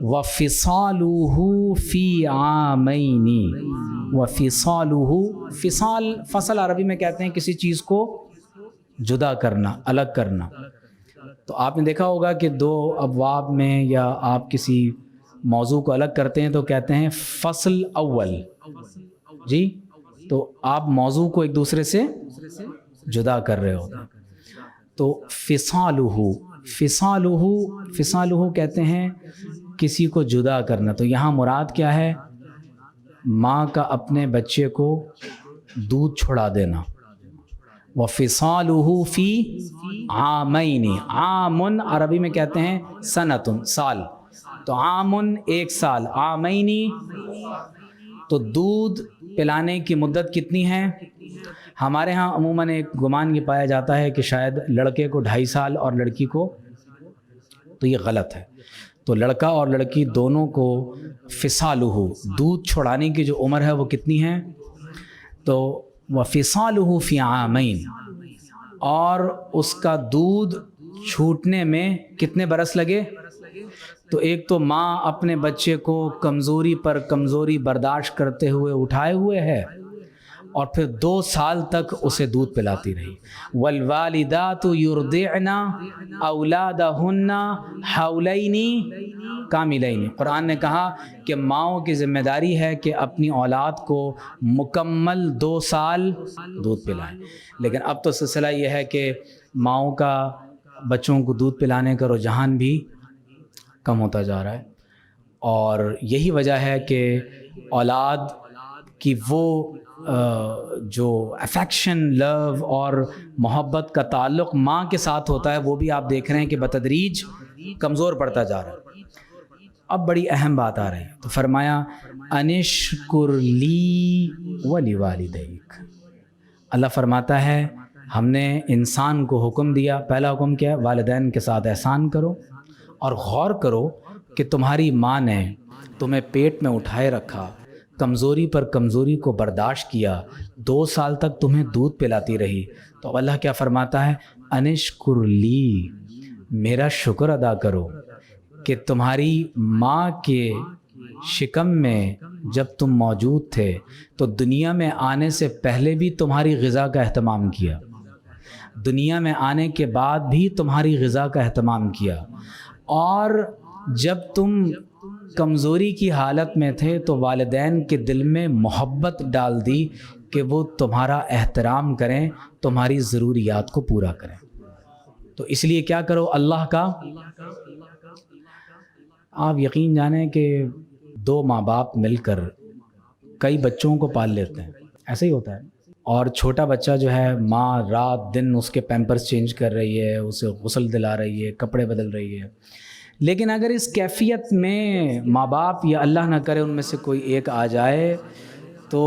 وفصالہ فی عامین، وفصالہ، فصال فصل عربی میں کہتے ہیں کسی چیز کو جدا کرنا، الگ کرنا. تو آپ نے دیکھا ہوگا کہ دو ابواب میں یا آپ کسی موضوع کو الگ کرتے ہیں تو کہتے ہیں فصل اول، جی، تو آپ موضوع کو ایک دوسرے سے جدا کر رہے ہوتے ہیں. تو فصالہ، فصالہ، فصالہ کہتے ہیں کسی کو جدا کرنا. تو یہاں مراد کیا ہے؟ ماں کا اپنے بچے کو دودھ چھڑا دینا. وفصالہ فی عامین، عامن عربی میں کہتے ہیں سنتن، سال. تو عامن ایک سال، عامینی تو دودھ پلانے کی مدت کتنی ہے؟ ہمارے ہاں عموماً ایک گمان یہ پایا جاتا ہے کہ شاید لڑکے کو 2.5 سال اور لڑکی کو، تو یہ غلط ہے. تو لڑکا اور لڑکی دونوں کو فصالہ، دودھ چھڑانے کی جو عمر ہے وہ کتنی ہے؟ تو وفصالہ فی عامین، اور اس کا دودھ چھوٹنے میں کتنے برس لگے؟ تو ایک تو ماں اپنے بچے کو کمزوری پر کمزوری برداشت کرتے ہوئے اٹھائے ہوئے ہے، اور پھر 2 سال تک اسے دودھ پلاتی رہی. والوالدات یرضعن اولادہن حولین کاملین. قرآن نے کہا کہ ماؤں کی ذمہ داری ہے کہ اپنی اولاد کو مکمل 2 سال دودھ پلائیں. لیکن اب تو سلسلہ یہ ہے کہ ماؤں کا بچوں کو دودھ پلانے کا رجحان بھی کم ہوتا جا رہا ہے، اور یہی وجہ ہے کہ اولاد کی وہ جو افیکشن، لو اور محبت کا تعلق ماں کے ساتھ ہوتا ہے وہ بھی آپ دیکھ رہے ہیں کہ بتدریج کمزور پڑتا جا رہا ہے. اب بڑی اہم بات آ رہی ہے. تو فرمایا انشکر لی ولوالدیک. اللہ فرماتا ہے ہم نے انسان کو حکم دیا، پہلا حکم کیا ہے؟ والدین کے ساتھ احسان کرو، اور غور کرو کہ تمہاری ماں نے تمہیں پیٹ میں اٹھائے رکھا، کمزوری پر کمزوری کو برداشت کیا، 2 سال تک تمہیں دودھ پلاتی رہی. تو اللہ کیا فرماتا ہے؟ انشکر لی، میرا شکر ادا کرو کہ تمہاری ماں کے شکم میں جب تم موجود تھے تو دنیا میں آنے سے پہلے بھی تمہاری غذا کا اہتمام کیا، دنیا میں آنے کے بعد بھی تمہاری غذا کا اہتمام کیا، اور جب تم کمزوری کی حالت میں تھے تو والدین کے دل میں محبت ڈال دی کہ وہ تمہارا احترام کریں، تمہاری ضروریات کو پورا کریں. تو اس لیے کیا کرو؟ اللہ کا. آپ یقین جانیں کہ 2 ماں باپ مل کر کئی بچوں کو پال لیتے ہیں، ایسے ہی ہوتا ہے. اور چھوٹا بچہ جو ہے ماں رات دن اس کے پیمپرز چینج کر رہی ہے، اسے غسل دلا رہی ہے، کپڑے بدل رہی ہے. لیکن اگر اس کیفیت میں ماں باپ یا اللہ نہ کرے ان میں سے کوئی ایک آ جائے تو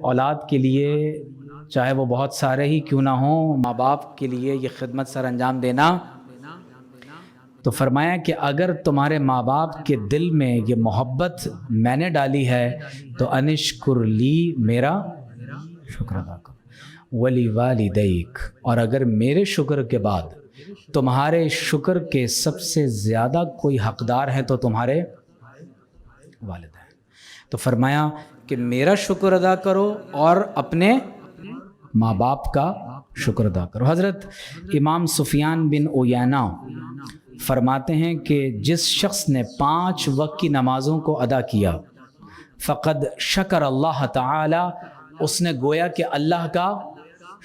اولاد کے لیے، چاہے وہ بہت سارے ہی کیوں نہ ہوں، ماں باپ کے لیے یہ خدمت سر انجام دینا. تو فرمایا کہ اگر تمہارے ماں باپ کے دل میں یہ محبت میں نے ڈالی ہے تو انشکر لی، میرا شکر ادا کرو، ولی والدیک، اور اگر میرے شکر کے بعد تمہارے شکر کے سب سے زیادہ کوئی حقدار ہے تو تمہارے والدین. تو فرمایا کہ میرا شکر ادا کرو اور اپنے ماں باپ کا شکر ادا کرو. حضرت امام سفیان بن عیینہ فرماتے ہیں کہ جس شخص نے 5 وقت کی نمازوں کو ادا کیا فقد شکر اللہ تعالی، اس نے گویا کہ اللہ کا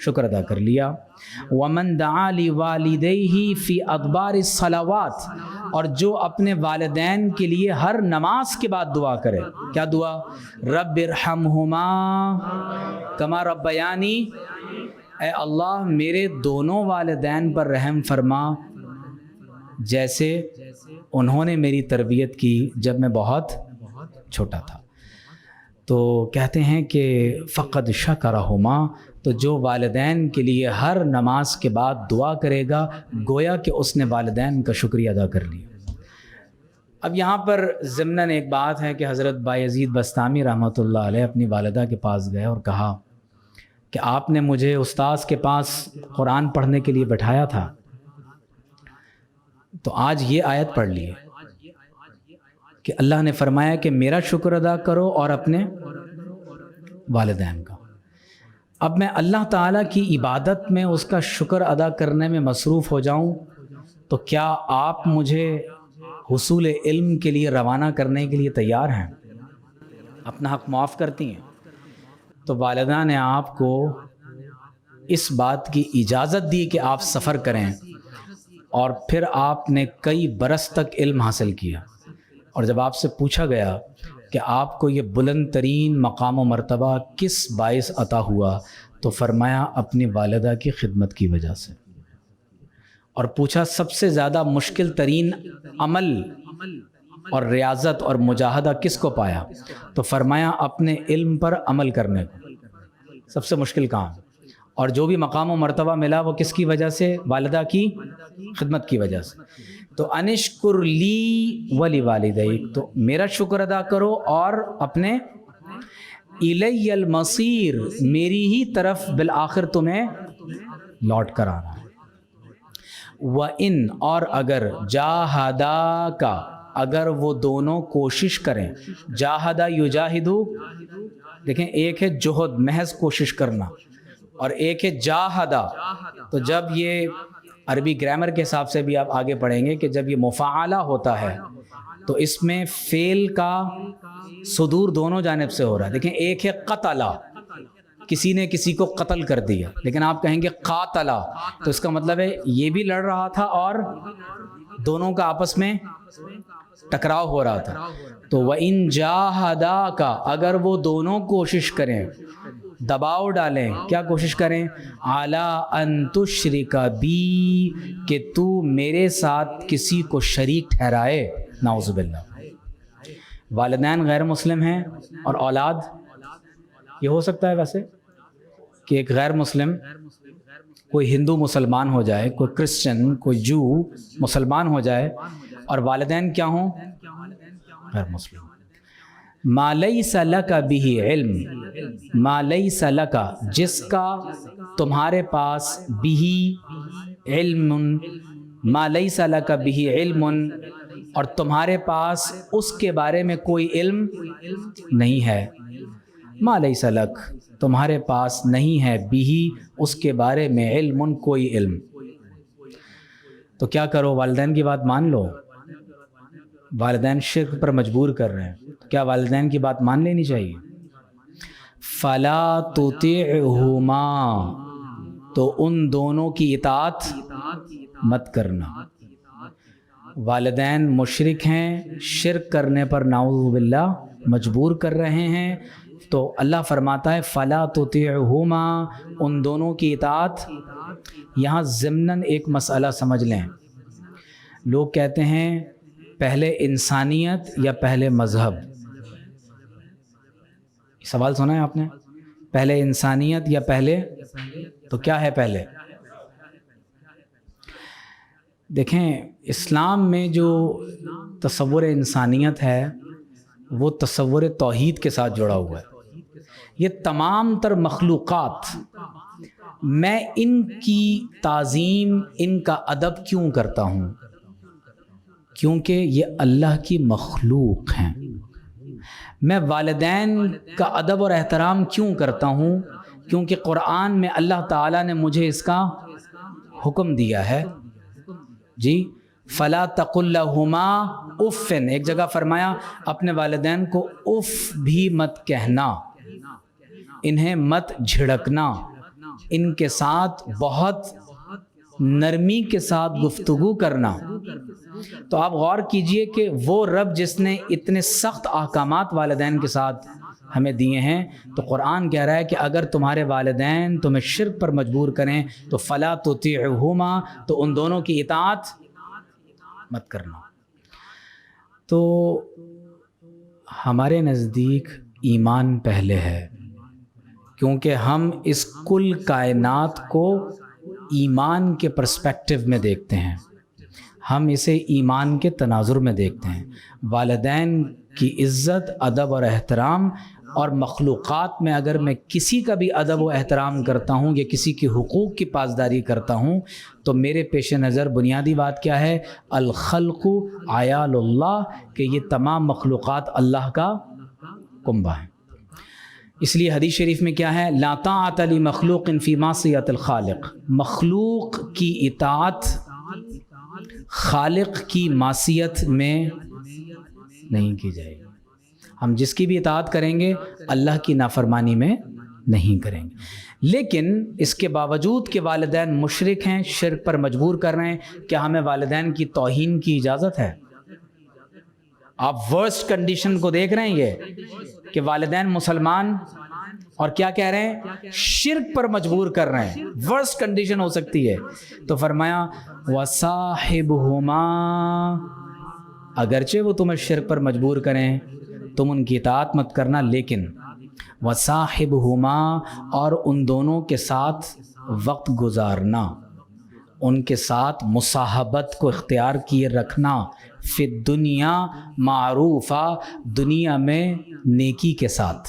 شکر ادا کر لیا. ومن دعا لوالدیہ فی ادبار الصلوات، اور جو اپنے والدین کے لیے ہر نماز کے بعد دعا کرے. کیا دعا؟ رب ارحمہما کما ربیانی، اے اللہ میرے دونوں والدین پر رحم فرما جیسے انہوں نے میری تربیت کی جب میں بہت چھوٹا تھا. تو کہتے ہیں کہ فقد شکرہما، تو جو والدین کے لیے ہر نماز کے بعد دعا کرے گا گویا کہ اس نے والدین کا شکریہ ادا کر لیا. اب یہاں پر ضمناً ایک بات ہے کہ حضرت بایزید بستامی رحمۃ اللہ علیہ اپنی والدہ کے پاس گئے اور کہا کہ آپ نے مجھے استاذ کے پاس قرآن پڑھنے کے لیے بٹھایا تھا، تو آج یہ آیت پڑھ لی ہے کہ اللہ نے فرمایا کہ میرا شکر ادا کرو اور اپنے والدین کا۔ اب میں اللہ تعالیٰ کی عبادت میں اس کا شکر ادا کرنے میں مصروف ہو جاؤں تو کیا آپ مجھے حصول علم کے لیے روانہ کرنے کے لیے تیار ہیں؟ اپنا حق معاف کرتی ہیں؟ تو والدہ نے آپ کو اس بات کی اجازت دی کہ آپ سفر کریں، اور پھر آپ نے کئی برس تک علم حاصل کیا، اور جب آپ سے پوچھا گیا کہ آپ کو یہ بلند ترین مقام و مرتبہ کس باعث عطا ہوا، تو فرمایا اپنی والدہ کی خدمت کی وجہ سے۔ اور پوچھا سب سے زیادہ مشکل ترین عمل اور ریاضت اور مجاہدہ کس کو پایا، تو فرمایا اپنے علم پر عمل کرنے کو، سب سے مشکل کام۔ اور جو بھی مقام و مرتبہ ملا وہ کس کی وجہ سے؟ والدہ کی خدمت کی وجہ سے۔ تو انشکر لی ولی والدیک، تو میرا شکر ادا کرو اور اپنے الی المصیر، میری ہی طرف بالآخر تمہیں لوٹ کر آنا ہے۔ وَإِنْ، اور اگر جاہداکا، اگر وہ دونوں کوشش کریں، جاہدہ یجاہدو، دیکھیں ایک ہے جہد محض کوشش کرنا، اور ایک ہے جاہدہ۔ تو جب یہ عربی گرامر کے حساب سے بھی آپ آگے پڑھیں گے کہ جب یہ مفعلہ ہوتا ہے تو اس میں فعل کا صدور دونوں جانب سے ہو رہا ہے۔ دیکھیں ایک ہے قتلہ، کسی نے کسی کو قتل کر دیا، لیکن آپ کہیں گے قاتلہ، تو اس کا مطلب ہے یہ بھی لڑ رہا تھا اور دونوں کا آپس میں ٹکراؤ ہو رہا تھا۔ تو وَإِن جَاهَدَاكَ، اگر وہ دونوں کوشش کریں، دباؤ ڈالیں، کیا کوشش کریں؟ عَلَىٰ أَن تُشْرِكَ بِي، کہ تو میرے ساتھ کسی کو شریک ٹھہرائے، نعوذ باللہ۔ والدین غیر مسلم ہیں اور اولاد، یہ ہو سکتا ہے ویسے کہ ایک غیر مسلم، کوئی ہندو مسلمان ہو جائے، کوئی کرسچن، کوئی جو مسلمان ہو جائے، اور والدین کیا ہوں؟ غیر مسلم۔ ما لیس لک بہ علم، ما لیس لک، جس کا تمہارے پاس بہ علم، ما لیس لک بہ علم، اور تمہارے پاس اس کے بارے میں کوئی علم نہیں ہے۔ ما لیس لک، تمہارے پاس نہیں ہے، بہ اس کے بارے میں علم، کوئی علم، تو کیا کرو؟ والدین کی بات مان لو۔ والدین شرک پر مجبور کر رہے ہیں، کیا والدین کی بات مان لینی چاہیے؟ فلا تطعہما، تو ان دونوں کی اطاعت مت کرنا۔ والدین مشرک ہیں، شرک کرنے پر نعوذ باللہ مجبور کر رہے ہیں، تو اللہ فرماتا ہے فلا تطعہما، ان دونوں کی اطاعت۔ یہاں ضمناً ایک مسئلہ سمجھ لیں، لوگ کہتے ہیں پہلے انسانیت یا پہلے مذہب؟ سوال سنا ہے آپ نے؟ پہلے انسانیت یا پہلے؟ تو کیا ہے پہلے؟ دیکھیں اسلام میں جو تصور انسانیت ہے وہ تصور توحید کے ساتھ جڑا ہوا ہے۔ یہ تمام تر مخلوقات، میں ان کی تعظیم، ان کا ادب کیوں کرتا ہوں؟ کیونکہ یہ اللہ کی مخلوق ہیں۔ میں والدین کا ادب اور احترام کیوں کرتا ہوں؟ کیونکہ قرآن میں اللہ تعالیٰ نے مجھے اس کا حکم دیا ہے۔ جی، فلا تقل لہما اف، ایک جگہ فرمایا اپنے والدین کو اف بھی مت کہنا، انہیں مت جھڑکنا، ان کے ساتھ بہت نرمی کے ساتھ گفتگو کرنا۔ تو آپ غور کیجئے کہ وہ رب جس نے اتنے سخت احکامات والدین کے ساتھ ہمیں دیے ہیں، تو قرآن کہہ رہا ہے کہ اگر تمہارے والدین تمہیں شرک پر مجبور کریں تو فلا تطیعہما، تو ان دونوں کی اطاعت مت کرنا۔ تو ہمارے نزدیک ایمان پہلے ہے، کیونکہ ہم اس کل کائنات کو ایمان کے پرسپیکٹیو میں دیکھتے ہیں، ہم اسے ایمان کے تناظر میں دیکھتے ہیں۔ والدین کی عزت، ادب اور احترام اور مخلوقات میں اگر میں کسی کا بھی ادب و احترام کرتا ہوں یا کسی کے حقوق کی پاسداری کرتا ہوں تو میرے پیش نظر بنیادی بات کیا ہے؟ الخلق عیال اللہ، کہ یہ تمام مخلوقات اللہ کا کنبہ ہیں۔ اس لیے حدیث شریف میں کیا ہے؟ لا طاعۃ لمخلوق فی معصیۃ الخالق، مخلوق کی اطاعت خالق کی معصیت میں نہیں کی جائے گی۔ ہم جس کی بھی اطاعت کریں گے اللہ کی نافرمانی میں نہیں کریں گے۔ لیکن اس کے باوجود کہ والدین مشرک ہیں، شرک پر مجبور کر رہے ہیں، کیا ہمیں والدین کی توہین کی اجازت ہے؟ آپ ورسٹ کنڈیشن کو دیکھ رہے ہیں یہ کہ والدین مسلمان اور کیا کہہ رہے ہیں؟ شرک پر مجبور کر رہے ہیں۔ ورسٹ کنڈیشن ہو سکتی ہے۔ تو فرمایا وَصَاحِبْهُمَا، اگرچہ وہ تمہیں شرک پر مجبور کریں تم ان کی اطاعت مت کرنا، لیکن وَصَاحِبْهُمَا، اور ان دونوں کے ساتھ وقت گزارنا، ان کے ساتھ مصاحبت کو اختیار کیے رکھنا، فی الدنیا معروفہ، دنیا میں نیکی کے ساتھ،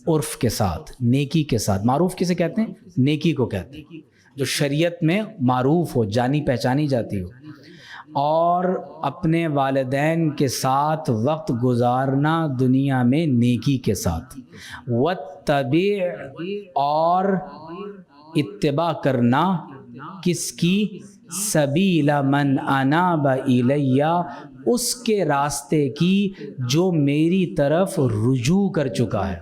عرف کے ساتھ، نیکی کے ساتھ۔ معروف کسے کہتے ہیں؟ نیکی کو کہتے ہیں، جو شریعت میں معروف ہو، جانی پہچانی جاتی ہو۔ اور اپنے والدین کے ساتھ وقت گزارنا دنیا میں نیکی کے ساتھ۔ وَاتَّبِعْ، اور اتباع کرنا کس کی؟ سبیل من اناب الیہ، اس کے راستے کی جو میری طرف رجوع کر چکا ہے۔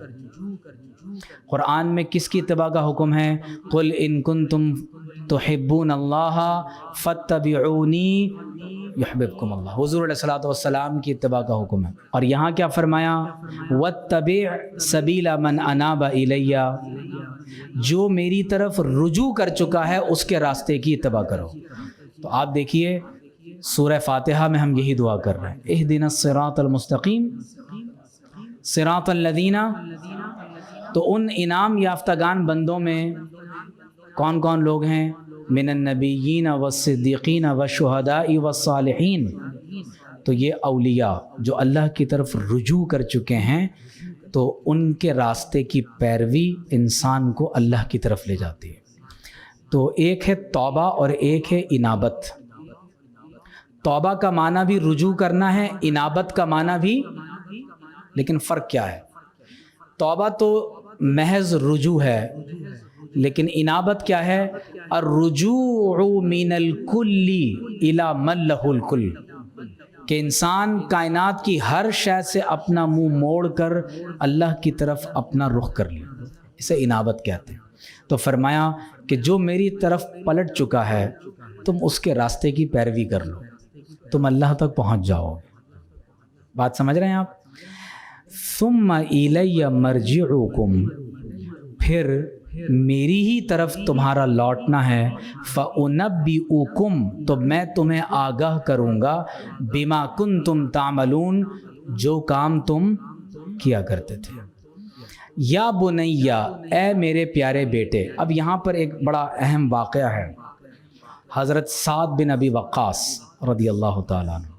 قرآن میں کس کی اتباع کا حکم ہے؟ قل ان کنتم تحبون اللہ فاتبعونی یحببکم اللہ، حضور علیہ الصلوۃ والسلام کی اتباع کا حکم ہے۔ اور یہاں کیا فرمایا؟ واتبع سبیل من اناب الیہ، جو میری طرف رجوع کر چکا ہے اس کے راستے کی اتباع کرو۔ تو آپ دیکھیے سورہ فاتحہ میں ہم یہی دعا کر رہے ہیں، اہدنا الصراط المستقیم صراط الذین، تو ان انعام یافتگان بندوں میں کون کون لوگ ہیں؟ من النبیین والصدیقین والشہداء والصالحین، تو یہ اولیاء جو اللہ کی طرف رجوع کر چکے ہیں، تو ان کے راستے کی پیروی انسان کو اللہ کی طرف لے جاتی ہے۔ تو ایک ہے توبہ اور ایک ہے انابت۔ توبہ کا معنی بھی رجوع کرنا ہے، انابت کا معنی بھی، لیکن فرق کیا ہے؟ توبہ تو محض رجوع ہے، لیکن انابت کیا ہے؟ الرجوع من الکل الی من لہ الکل، کہ انسان کائنات کی ہر شے سے اپنا منہ موڑ کر اللہ کی طرف اپنا رخ کر لے، اسے انابت کہتے ہیں۔ تو فرمایا کہ جو میری طرف پلٹ چکا ہے تم اس کے راستے کی پیروی کر لو، تم اللہ تک پہنچ جاؤ گے۔ بات سمجھ رہے ہیں آپ؟ ثم الی مرجعکم، پھر میری ہی طرف تمہارا لوٹنا ہے، فَأُنَبِّئُكُمْ، تو میں تمہیں آگاہ کروں گا، بِمَا كُنْتُمْ تَعْمَلُونَ، جو کام تم کیا کرتے تھے۔ یا بنیہ، اے میرے پیارے بیٹے۔ اب یہاں پر ایک بڑا اہم واقعہ ہے۔ حضرت سعد بن ابی وقاص رضی اللہ تعالیٰ عنہ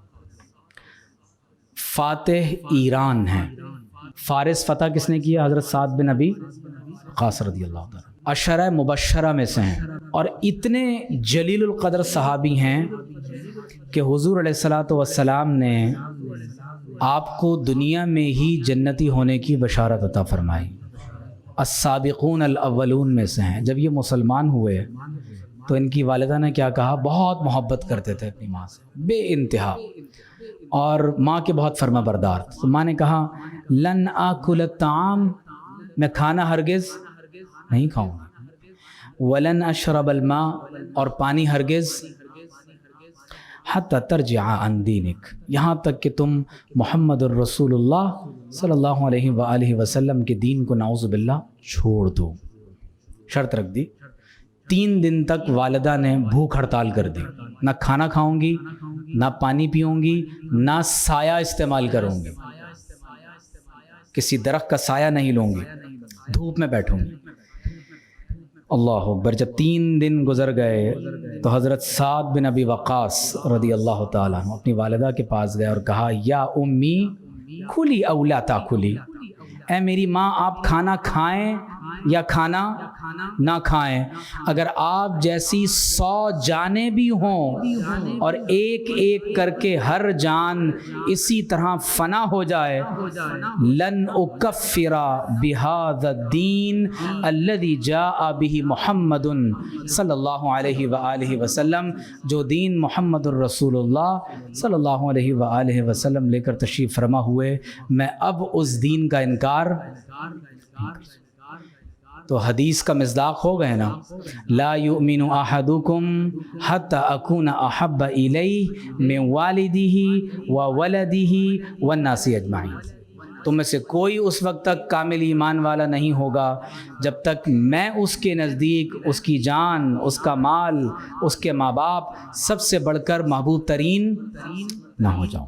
فاتح ایران ہیں۔ فارس فتح کس نے کیا؟ حضرت سعد بن ابی وقاص رضی اللہ تعالیٰ، عشرہ مبشرہ میں سے ہیں، اور اتنے جلیل القدر صحابی ہیں کہ حضور علیہ الصلوۃ والسلام نے آپ کو دنیا میں ہی جنتی ہونے کی بشارت عطا فرمائی۔ السابقون الاولون میں سے ہیں۔ جب یہ مسلمان ہوئے تو ان کی والدہ نے کیا کہا؟ بہت محبت کرتے تھے اپنی ماں سے بے انتہا، اور ماں کے بہت فرما بردار۔ تو ماں نے کہا لن آکل الطعام، میں کھانا ہرگز نہیں کھاؤں گا، ولن اشرب الماء، اور پانی ہرگز، حتی ترجع عن دینک، یہاں تک کہ تم محمد الرسول اللہ صلی اللہ علیہ وآلہ وسلم کے دین کو نعوذ باللہ چھوڑ دو۔ شرط رکھ دی۔ 3 دن تک والدہ نے بھوک ہڑتال کر دی، نہ کھانا کھاؤں گی، نہ پانی پیوں گی، نہ سایہ استعمال کروں گی، کسی درخت کا سایہ نہیں لوں گی، دھوپ میں بیٹھوں گی۔ اللہ اکبر۔ جب 3 دن گزر گئے تو حضرت سعد بن ابی وقاص رضی اللہ تعالیٰ عنہ اپنی والدہ کے پاس گئے اور کہا یا امی کھلی او لا تاکلی، اے میری ماں آپ کھانا کھائیں یا کھانا نہ کھائیں، اگر آپ جیسی 100 جانیں بھی ہوں اور ایک ایک کر کے ہر جان اسی طرح فنا ہو جائے، لن اکفر بہذا الدین الذی جاء بہ محمد صلی اللہ علیہ وآلہ وسلم، جو دین محمد الرسول اللہ صلی اللہ علیہ وآلہ وسلم لے کر تشریف فرما ہوئے، میں اب اس دین کا انکار تو حدیث کا مصداق ہو گئے نا، لا یؤمن احدکم حتی اکون احب الیہ من والدہ وولدہ والناس اجمعین، تم میں سے کوئی اس وقت تک کامل ایمان والا نہیں ہوگا جب تک میں اس کے نزدیک اس کی جان، اس کا مال، اس کے ماں باپ سب سے بڑھ کر محبوب ترین نہ ہو جاؤں.